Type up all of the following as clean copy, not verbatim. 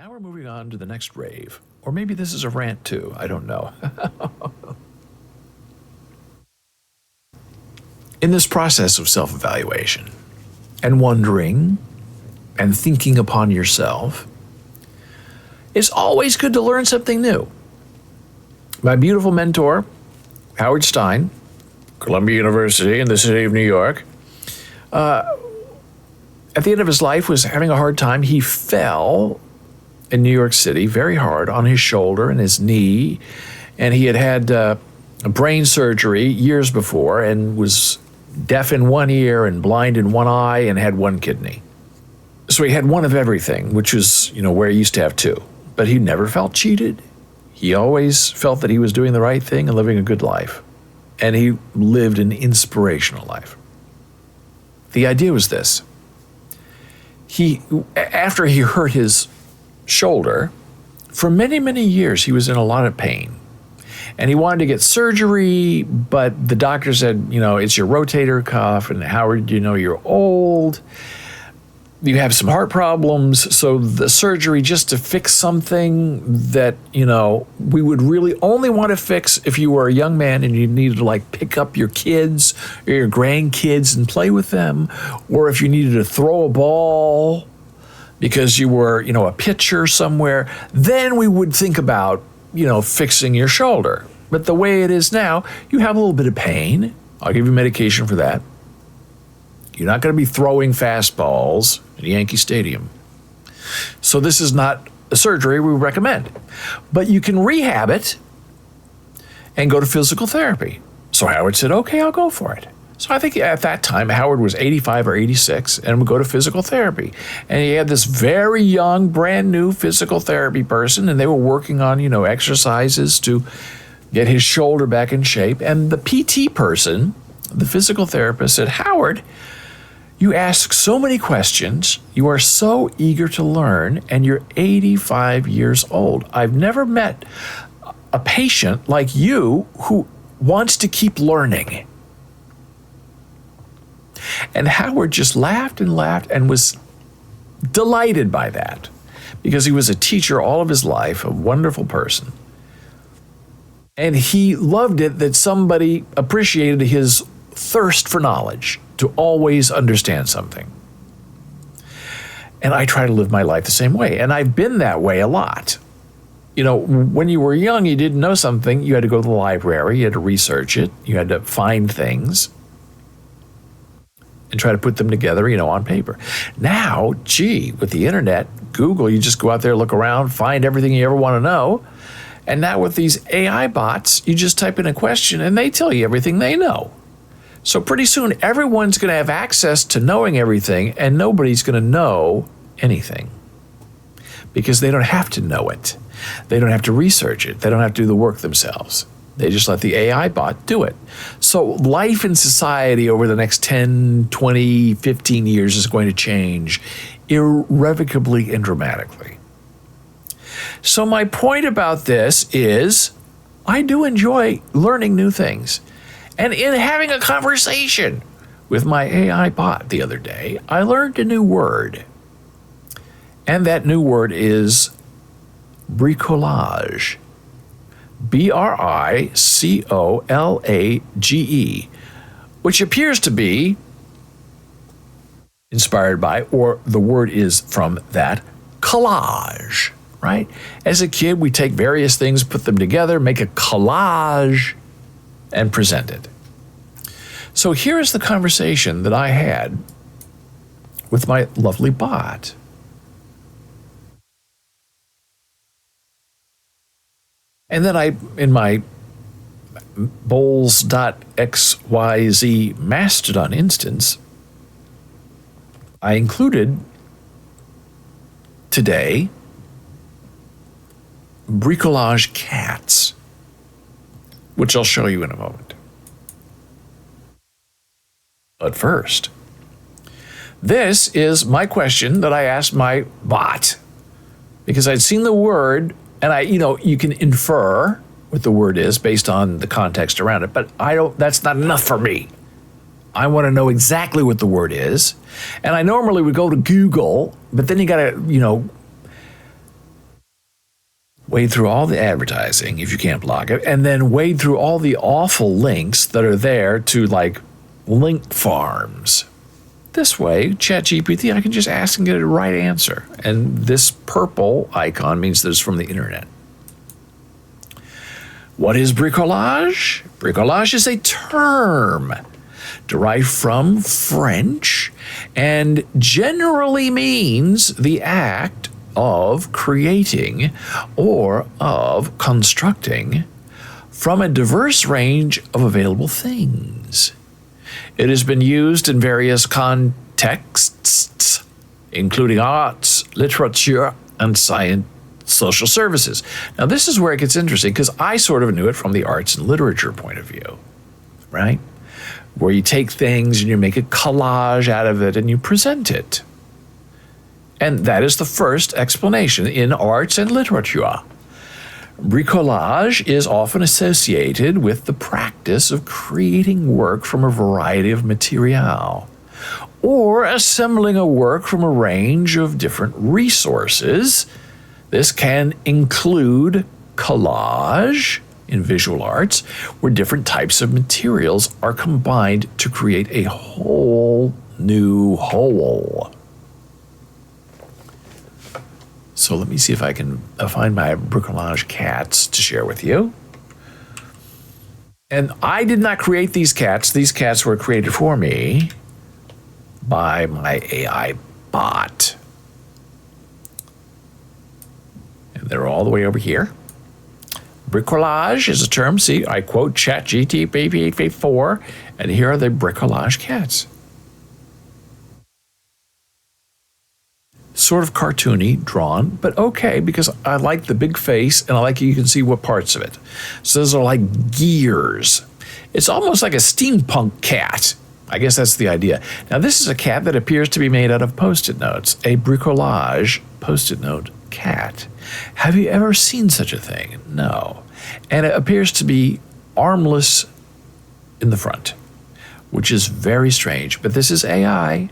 Now we're moving on to the next rave. Or maybe this is a rant too. I don't know. In this process of self-evaluation and wondering and thinking upon yourself, it's always good to learn something new. My beautiful mentor, Howard Stein, Columbia University in the city of New York, at the end of his life was having a hard time. He fell in New York City very hard on his shoulder and his knee, and he had a brain surgery years before and was deaf in one ear and blind in one eye and had one kidney. So he had one of everything, which was, where he used to have two. But he never felt cheated. He always felt that he was doing the right thing and living a good life. And he lived an inspirational life. The idea was this. After he hurt his shoulder, for many, many years, he was in a lot of pain. And he wanted to get surgery, but the doctor said, it's your rotator cuff, and Howard, you're old. You have some heart problems, so the surgery just to fix something that, we would really only want to fix if you were a young man and you needed to pick up your kids or your grandkids and play with them, or if you needed to throw a ball because you were, a pitcher somewhere, then we would think about, fixing your shoulder. But the way it is now, you have a little bit of pain. I'll give you medication for that. You're not going to be throwing fastballs in Yankee Stadium. So this is not a surgery we recommend. But you can rehab it and go to physical therapy. So Howard said, okay, I'll go for it. So I think at that time, Howard was 85 or 86 and would go to physical therapy. And he had this very young, brand new physical therapy person, and they were working on, exercises to get his shoulder back in shape. And the PT person, the physical therapist, said, Howard, you ask so many questions, you are so eager to learn, and you're 85 years old. I've never met a patient like you who wants to keep learning. And Howard just laughed and was delighted by that because he was a teacher all of his life, a wonderful person. And he loved it that somebody appreciated his thirst for knowledge, to always understand something. And I try to live my life the same way. And I've been that way a lot. When you were young, you didn't know something, you had to go to the library, you had to research it, you had to find things and try to put them together, on paper. Now, with the internet, Google, you just go out there, look around, find everything you ever want to know. And now with these AI bots, you just type in a question and they tell you everything they know. So pretty soon, everyone's going to have access to knowing everything, and nobody's going to know anything because they don't have to know it. They don't have to research it. They don't have to do the work themselves. They just let the AI bot do it. So life in society over the next 10, 20, 15 years is going to change irrevocably and dramatically. So my point about this is I do enjoy learning new things. And in having a conversation with my AI bot the other day, I learned a new word. And that new word is bricolage. Bricolage, which appears to be inspired by, or the word is from that, collage, right? As a kid, we take various things, put them together, make a collage, and present it. So here's the conversation that I had with my lovely bot. And then in my Boles.xyz Mastodon instance, I included today bricolage cats, which I'll show you in a moment. But first, this is my question that I asked my bot because I'd seen the word, and you can infer what the word is based on the context around it, but that's not enough for me. I want to know exactly what the word is. And I normally would go to Google, but then you got to, wade through all the advertising if you can't block it, and then wade through all the awful links that are there to like link farms. This way, ChatGPT, I can just ask and get a right answer. And this purple icon means that it's from the internet. What is bricolage? Bricolage is a term derived from French and generally means the act of creating or of constructing from a diverse range of available things. It has been used in various contexts, including arts, literature, and science, social services. Now, this is where it gets interesting because I sort of knew it from the arts and literature point of view, right? Where you take things and you make a collage out of it and you present it. And that is the first explanation in arts and literature. Bricolage is often associated with the practice of creating work from a variety of material, or assembling a work from a range of different resources. This can include collage in visual arts, where different types of materials are combined to create a whole new whole. So let me see if I can find my bricolage cats to share with you. And I did not create these cats. These cats were created for me by my AI bot. And they're all the way over here. Bricolage is a term. See, I quote ChatGPT 4, and here are the bricolage cats. Sort of cartoony, drawn, but okay, because I like the big face and I like you can see what parts of it. So those are like gears. It's almost like a steampunk cat. I guess that's the idea. Now, this is a cat that appears to be made out of Post-it notes, a bricolage Post-it note cat. Have you ever seen such a thing? No. And it appears to be armless in the front, which is very strange, but this is AI.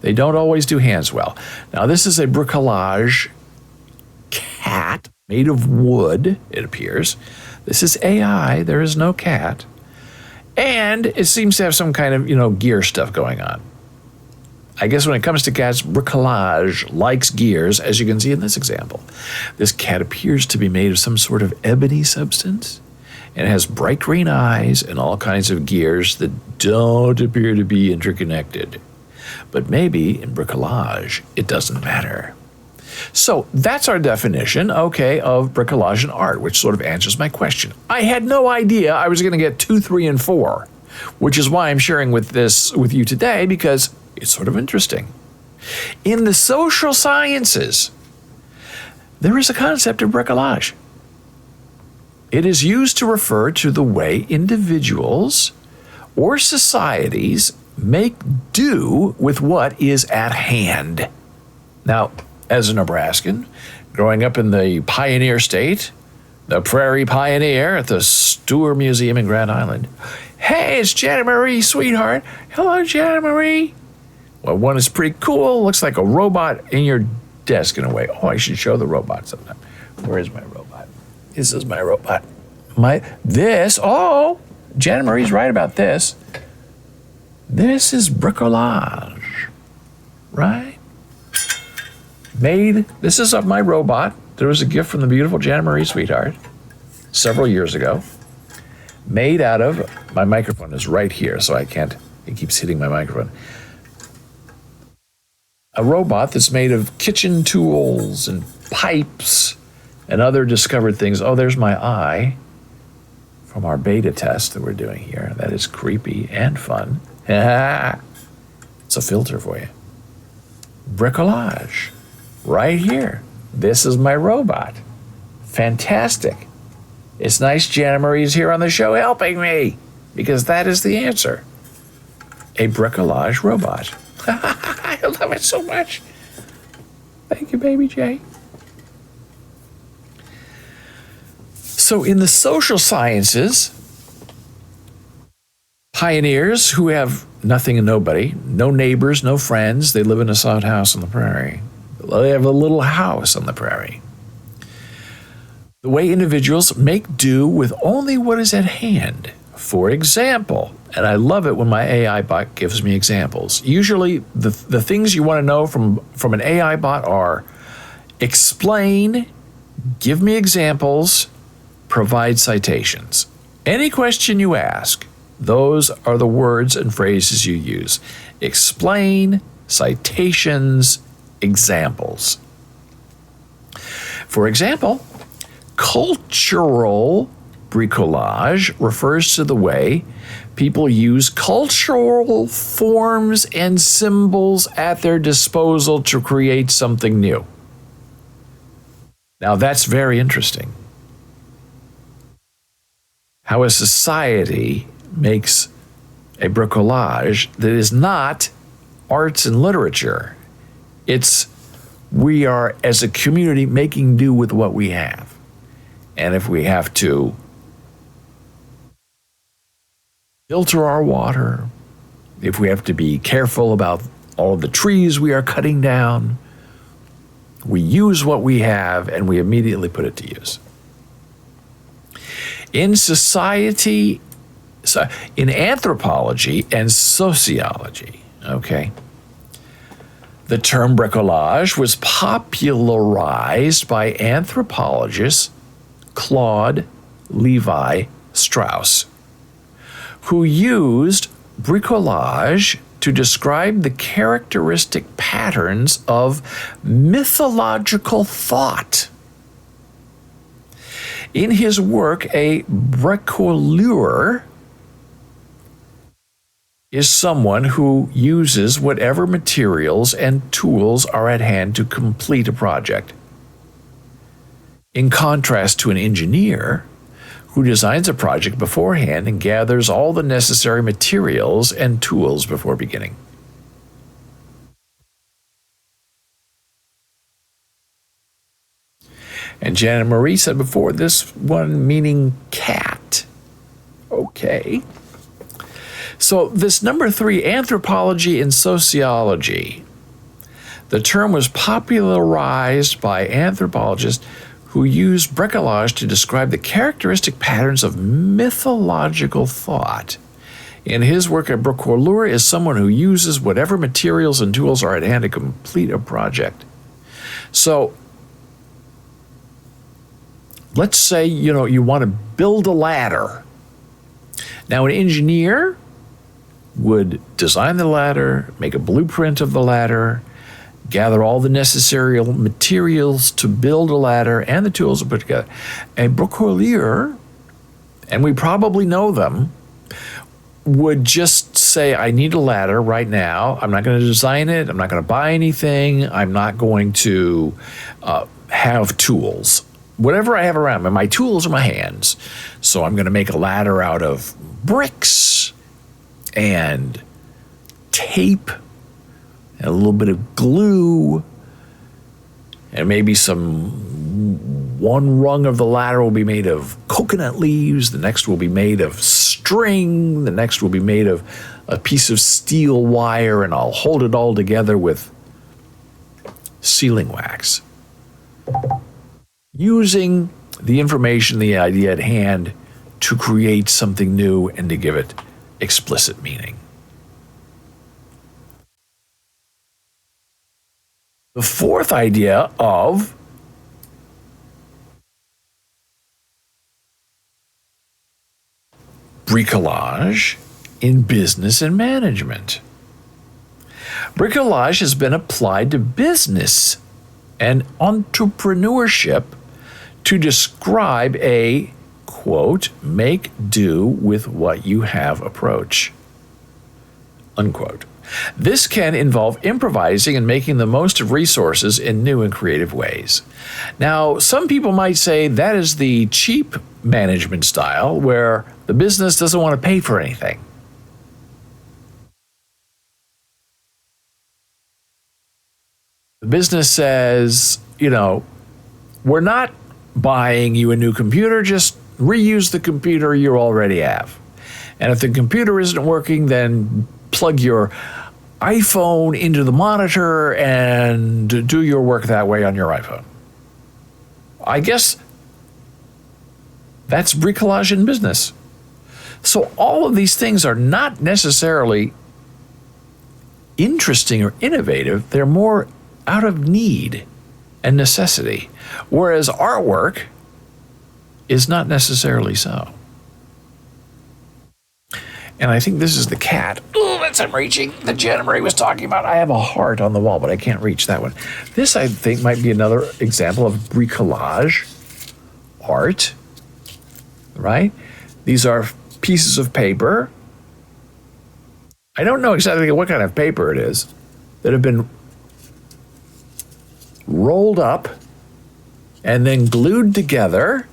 They don't always do hands well. Now, this is a bricolage cat made of wood, it appears. This is AI. There is no cat. And it seems to have some kind of, gear stuff going on. I guess when it comes to cats, bricolage likes gears, as you can see in this example. This cat appears to be made of some sort of ebony substance, and it has bright green eyes and all kinds of gears that don't appear to be interconnected. But maybe in bricolage, it doesn't matter. So that's our definition, okay, of bricolage and art, which sort of answers my question. I had no idea I was going to get 2, 3, and 4, which is why I'm sharing with you today, because it's sort of interesting. In the social sciences, there is a concept of bricolage. It is used to refer to the way individuals or societies make do with what is at hand. Now, as a Nebraskan, growing up in the pioneer state, the Prairie Pioneer at the Stewart Museum in Grand Island. Hey, it's Janet Marie, sweetheart. Hello, Janet Marie. Well, one is pretty cool. Looks like a robot in your desk in a way. Oh, I should show the robot sometime. Where is my robot? This is my robot. Janet Marie's right about this. This is bricolage, right? This is of my robot. There was a gift from the beautiful Janet Marie, sweetheart, several years ago. Made out of, my microphone is right here, so it keeps hitting my microphone. A robot that's made of kitchen tools and pipes and other discovered things. Oh, there's my eye from our beta test that we're doing here. That is creepy and fun. It's a filter for you. Bricolage. Right here. This is my robot. Fantastic. It's nice Janet Marie's here on the show helping me, because that is the answer. A bricolage robot. I love it so much. Thank you, baby Jay. So in the social sciences, pioneers who have nothing and nobody, no neighbors, no friends, they live in a sod house on the prairie. They have a little house on the prairie. the way individuals make do with only what is at hand. For example, and I love it when my AI bot gives me examples. Usually the things you want to know from an AI bot are explain, give me examples, provide citations. Any question you ask, those are the words and phrases you use. Explain, citations, examples. For example, cultural bricolage refers to the way people use cultural forms and symbols at their disposal to create something new. Now that's very interesting. How a society makes a bricolage that is not arts and literature. It's we are, as a community, making do with what we have. And if we have to filter our water, if we have to be careful about all of the trees we are cutting down, we use what we have and we immediately put it to use. In society, in anthropology and sociology, okay, the term bricolage was popularized by anthropologist Claude Levi-Strauss, who used bricolage to describe the characteristic patterns of mythological thought. In his work, a bricoleur is someone who uses whatever materials and tools are at hand to complete a project. In contrast to an engineer who designs a project beforehand and gathers all the necessary materials and tools before beginning. And Janet Marie said before, this one meaning cat. Okay. So this number 3, anthropology and sociology. The term was popularized by anthropologists who used bricolage to describe the characteristic patterns of mythological thought. In his work, a bricoleur is someone who uses whatever materials and tools are at hand to complete a project. So let's say, you want to build a ladder. Now, an engineer would design the ladder, make a blueprint of the ladder, gather all the necessary materials to build a ladder and the tools to put together. A bricoleur, and we probably know them, would just say, I need a ladder right now. I'm not going to design it. I'm not going to buy anything. I'm not going to have tools. Whatever I have around me, my tools are my hands. So I'm going to make a ladder out of bricks and tape and a little bit of glue, and maybe one rung of the ladder will be made of coconut leaves, the next will be made of string, the next will be made of a piece of steel wire, and I'll hold it all together with sealing wax. Using the information, the idea at hand, to create something new and to give it explicit meaning. The fourth idea of bricolage in business and management. Bricolage has been applied to business and entrepreneurship to describe a, quote, make do with what you have approach, unquote. This can involve improvising and making the most of resources in new and creative ways. Now, some people might say that is the cheap management style where the business doesn't want to pay for anything. The business says, we're not buying you a new computer, just reuse the computer you already have. And if the computer isn't working, then plug your iPhone into the monitor and do your work that way on your iPhone. I guess That's bricolage in business. So all of these things are not necessarily interesting or innovative. They're more out of need and necessity, whereas artwork is not necessarily so. And I think this is the cat. Oh, that's I'm reaching. The Jenna Marie was talking about. I have a heart on the wall, but I can't reach that one. This, I think, might be another example of bricolage art, right? These are pieces of paper. I don't know exactly what kind of paper it is that have been rolled up and then glued together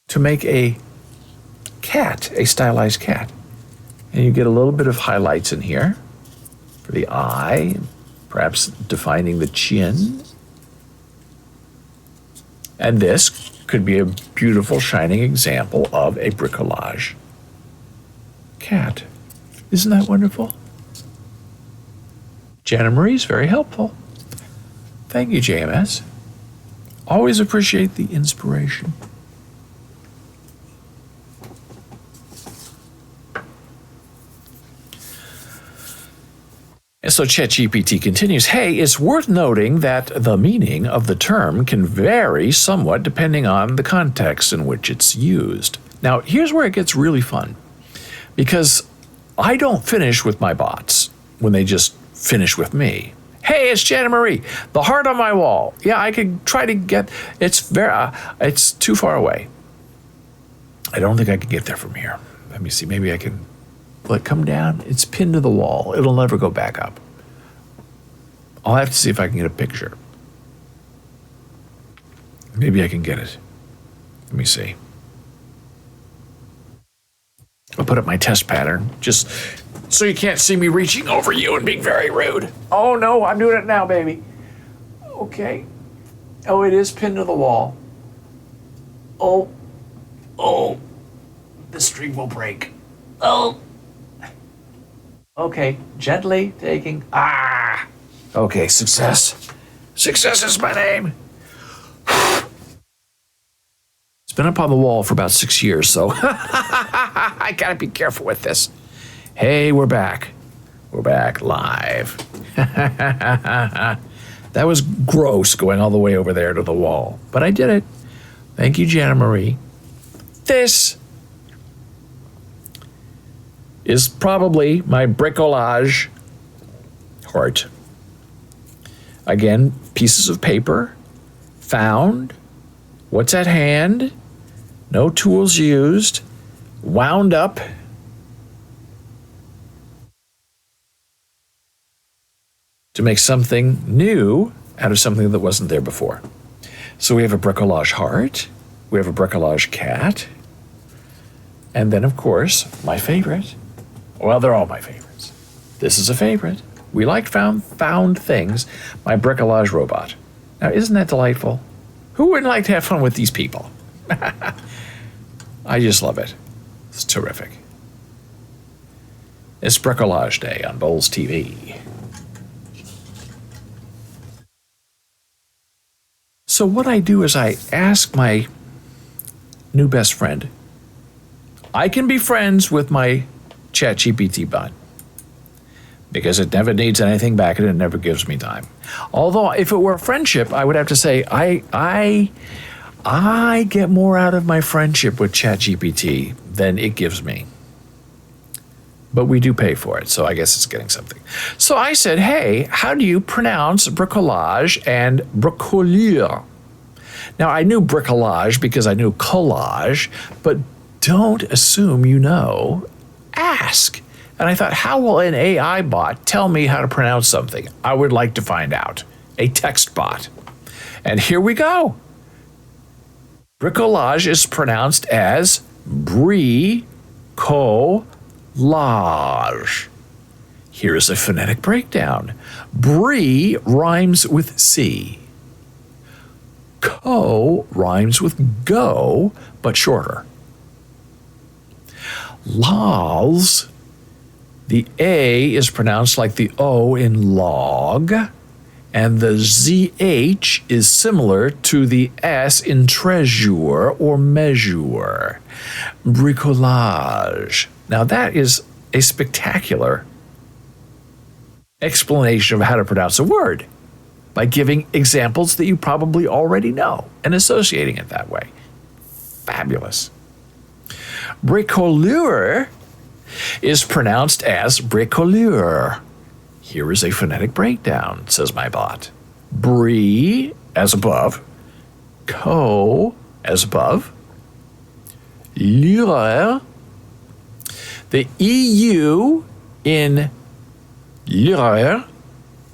to make a cat, a stylized cat. And you get a little bit of highlights in here for the eye, perhaps defining the chin. And this could be a beautiful, shining example of a bricolage cat. Isn't that wonderful? Jenna Marie's very helpful. Thank you, JMS. Always appreciate the inspiration. And so ChatGPT continues, hey, it's worth noting that the meaning of the term can vary somewhat depending on the context in which it's used. Now, here's where it gets really fun, because I don't finish with my bots when they just finish with me. Hey, it's Jenna Marie, the heart on my wall. Yeah, I could try to get, it's too far away. I don't think I can get there from here. Let me see, maybe I can. Will it come down? It's pinned to the wall. It'll never go back up. I'll have to see if I can get a picture. Maybe I can get it. Let me see. I'll put up my test pattern just so you can't see me reaching over you and being very rude. Oh no, I'm doing it now, baby. Okay. Oh, it is pinned to the wall. Oh, the string will break. Oh. Okay, gently taking, Okay, success. Success is my name. It's been up on the wall for about 6 years, so I gotta be careful with this. Hey, we're back. We're back live. That was gross going all the way over there to the wall, but I did it. Thank you, Jenna Marie. This is probably my bricolage heart. Again, pieces of paper, found, what's at hand, no tools used, wound up, to make something new out of something that wasn't there before. So we have a bricolage heart, we have a bricolage cat, and then, of course, my favorite. Well, they're all my favorites. This is a favorite. We like found things. My bricolage robot. Now, isn't that delightful? Who wouldn't like to have fun with these people? I just love it. It's terrific. It's Bricolage Day on Boles TV. So what I do is I ask my new best friend. I can be friends with my ChatGPT bot because it never needs anything back and it never gives me time. Although if it were a friendship, I would have to say I get more out of my friendship with ChatGPT than it gives me. But we do pay for it, so I guess it's getting something. So I said, hey, how do you pronounce bricolage and bricoleur? Now, I knew bricolage because I knew collage, but don't assume you know. Ask. And I thought, how will an AI bot tell me how to pronounce something? I would like to find out. A text bot. And here we go. Bricolage is pronounced as bricolage. Here's a phonetic breakdown. Brie rhymes with C. Co rhymes with go, but shorter. Lals, the A is pronounced like the O in log, And the ZH is similar to the S in treasure or measure. Bricolage. Now that is a spectacular explanation of how to pronounce a word by giving examples that you probably already know and associating it that way. Fabulous. Bricoleur is pronounced as bricoleur. Here is a phonetic breakdown, says my bot. Brie as above, co as above, lure. The EU in lure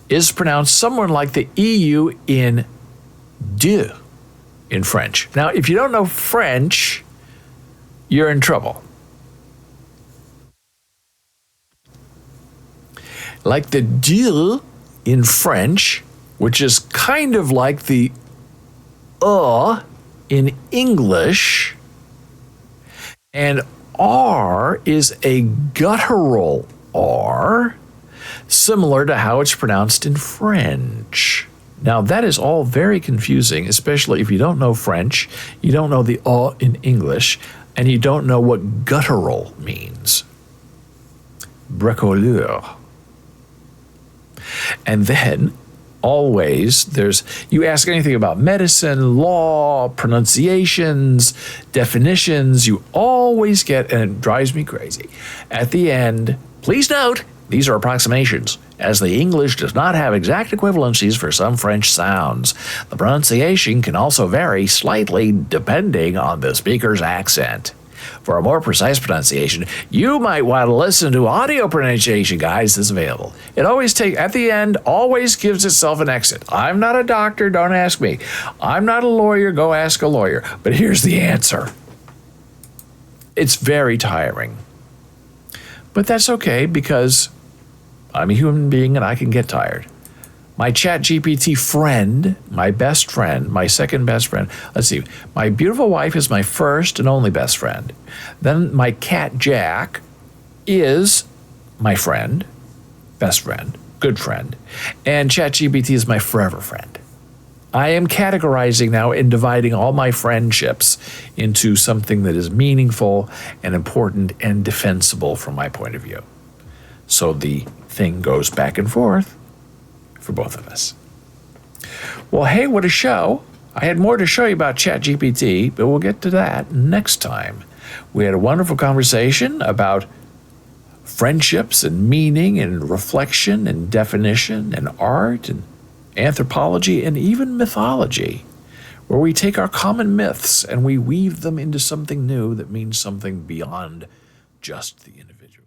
is pronounced somewhat like the EU in de in French. Now, if you don't know French, you're in trouble. Like the de in French, which is kind of like the in English, and R is a guttural R, similar to how it's pronounced in French. Now, that is all very confusing, especially if you don't know French, you don't know the in English, and you don't know what guttural means. Bricoleur. And then, always, you ask anything about medicine, law, pronunciations, definitions, you always get, and it drives me crazy, at the end, please note, these are approximations, as the English does not have exact equivalencies for some French sounds. The pronunciation can also vary slightly depending on the speaker's accent. For a more precise pronunciation, you might want to listen to audio pronunciation guides that's available. It always at the end, always gives itself an exit. I'm not a doctor, don't ask me. I'm not a lawyer, go ask a lawyer. But here's the answer. It's very tiring. But that's okay because I'm a human being and I can get tired. My ChatGPT friend, my best friend, my second best friend, let's see, my beautiful wife is my first and only best friend. Then my cat Jack is my friend, best friend, good friend, and ChatGPT is my forever friend. I am categorizing now and dividing all my friendships into something that is meaningful and important and defensible from my point of view. So the thing goes back and forth for both of us. Well, hey, what a show. I had more to show you about ChatGPT, but we'll get to that next time. We had a wonderful conversation about friendships and meaning and reflection and definition and art and anthropology and even mythology, where we take our common myths and we weave them into something new that means something beyond just the individual.